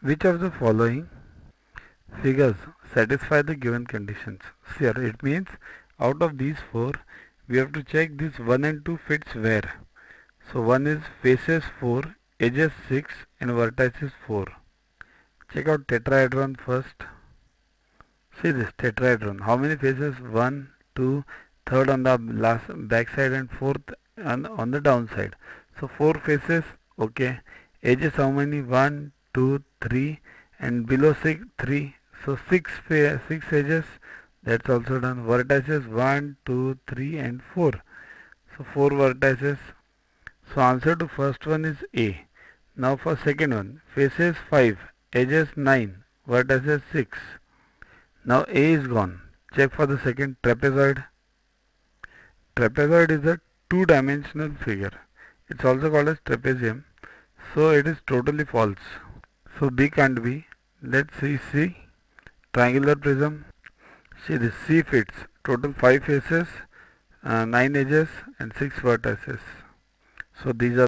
Which of the following figures satisfy the given conditions? Here it means out of these four we have to check this 1 and 2 fits where. So 1 is faces 4, edges 6 and vertices 4. Check out tetrahedron first. See this tetrahedron. How many faces? 1, 2, third on the last back side and fourth on the downside. So 4 faces. Okay. Edges how many? 1, 2, 3 and below 6, 3. So 6 edges. That's also done. Vertices 1, 2, 3 and 4. So 4 vertices. So answer to first one is A. Now for second one. Faces 5, edges 9, vertices 6. Now A is gone. Check for the second trapezoid. Trapezoid is a two-dimensional figure. It's also called as trapezium. So it is totally false. So B can't be. Let's see C. Triangular prism. See this C fits. Total 5 faces, 9 edges and 6 vertices. So these are